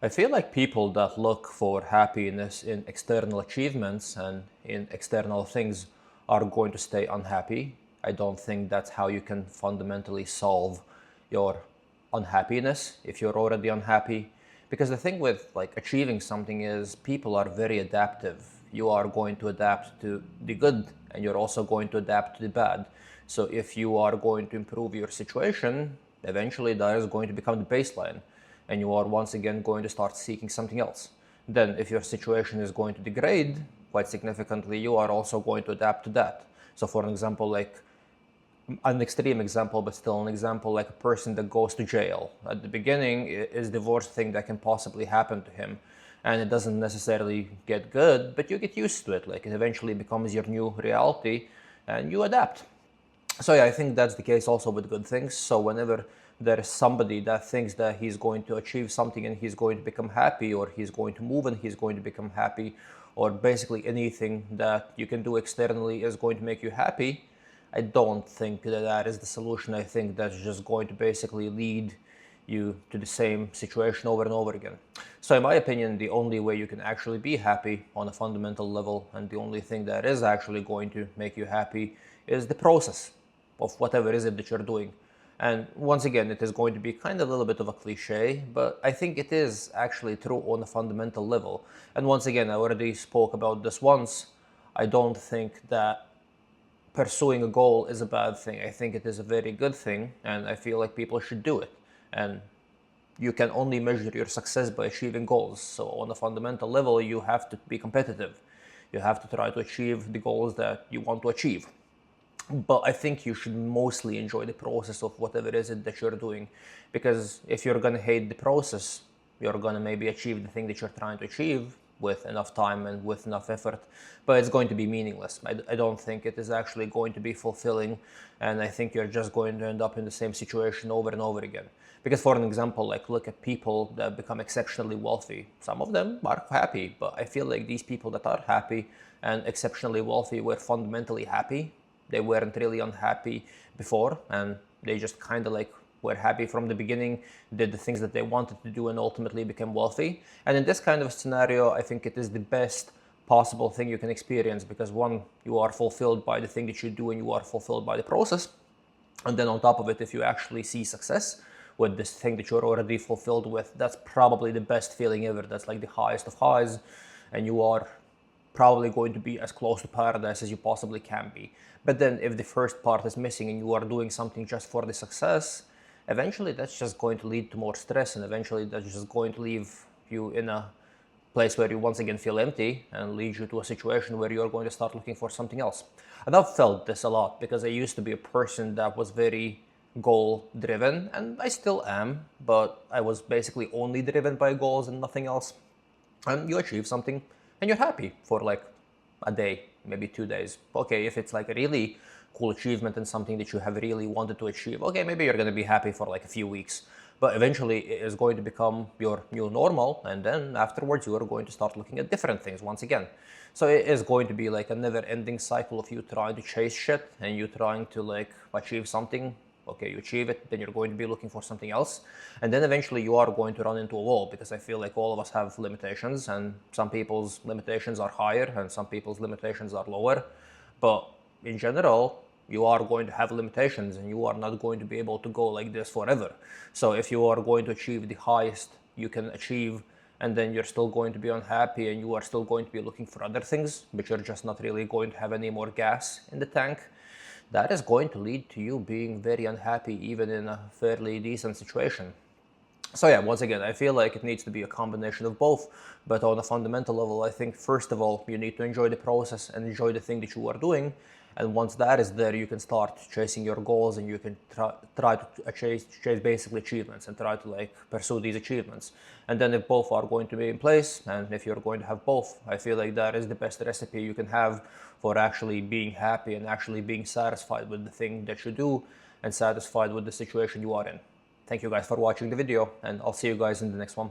I feel like people that look for happiness in external achievements and in external things are going to stay unhappy. I don't think that's how you can fundamentally solve your unhappiness if you're already unhappy. Because the thing with like achieving something is people are very adaptive. You are going to adapt to the good and you're also going to adapt to the bad. So if you are going to improve your situation, eventually that is going to become the baseline and you are once again going to start seeking something else. Then if your situation is going to degrade quite significantly, you are also going to adapt to that. So for an example, like an extreme example, but still an example, like a person that goes to jail. At the beginning is the worst thing that can possibly happen to him. And it doesn't necessarily get good, but you get used to it. Like it eventually becomes your new reality and you adapt. So yeah, I think that's the case also with good things. So whenever there is somebody that thinks that he's going to achieve something and he's going to become happy, or he's going to move and he's going to become happy, or basically anything that you can do externally is going to make you happy, I don't think that that is the solution. I think that's just going to basically lead you to the same situation over and over again. So in my opinion, the only way you can actually be happy on a fundamental level, and the only thing that is actually going to make you happy, is the process of whatever is it that you're doing. And once again, it is going to be kind of a little bit of a cliche, but I think it is actually true on a fundamental level. And once again, I already spoke about this once. I don't think that pursuing a goal is a bad thing. I think it is a very good thing, and I feel like people should do it. And you can only measure your success by achieving goals. So on a fundamental level, you have to be competitive. You have to try to achieve the goals that you want to achieve. But I think you should mostly enjoy the process of whatever it is that you're doing. Because if you're going to hate the process, you're going to maybe achieve the thing that you're trying to achieve with enough time and with enough effort, but it's going to be meaningless. I don't think it is actually going to be fulfilling, and I think you're just going to end up in the same situation over and over again. Because for an example, like look at people that become exceptionally wealthy. Some of them are happy, but I feel like these people that are happy and exceptionally wealthy were fundamentally happy. They weren't really unhappy before, and they just kind of like were happy from the beginning, did the things that they wanted to do, and ultimately became wealthy. And in this kind of scenario, I think it is the best possible thing you can experience, because one, you are fulfilled by the thing that you do and you are fulfilled by the process. And then on top of it, if you actually see success with this thing that you're already fulfilled with, that's probably the best feeling ever. That's like the highest of highs, and you are probably going to be as close to paradise as you possibly can be. But then if the first part is missing and you are doing something just for the success, eventually that's just going to lead to more stress, and eventually that's just going to leave you in a place where you once again feel empty and lead you to a situation where you're going to start looking for something else. And I've felt this a lot because I used to be a person that was very goal driven, and I still am, but I was basically only driven by goals and nothing else. And you achieve something and you're happy for like a day, maybe 2 days. Okay, if it's like a really cool achievement and something that you have really wanted to achieve, okay, maybe you're going to be happy for like a few weeks. But eventually it is going to become your new normal, and then afterwards you are going to start looking at different things once again. So it is going to be like a never-ending cycle of you trying to chase shit and you trying to like achieve something. Okay, you achieve it, then you're going to be looking for something else. And then eventually you are going to run into a wall, because I feel like all of us have limitations, and some people's limitations are higher and some people's limitations are lower. But in general, you are going to have limitations and you are not going to be able to go like this forever. So if you are going to achieve the highest you can achieve, and then you're still going to be unhappy and you are still going to be looking for other things, but you're just not really going to have any more gas in the tank, that is going to lead to you being very unhappy even in a fairly decent situation. So yeah, once again, I feel like it needs to be a combination of both, but on a fundamental level, I think first of all, you need to enjoy the process and enjoy the thing that you are doing. And once that is there, you can start chasing your goals, and you can try to chase basically achievements and try to like pursue these achievements. And then if both are going to be in place, and if you're going to have both, I feel like that is the best recipe you can have for actually being happy and actually being satisfied with the thing that you do and satisfied with the situation you are in. Thank you guys for watching the video, and I'll see you guys in the next one.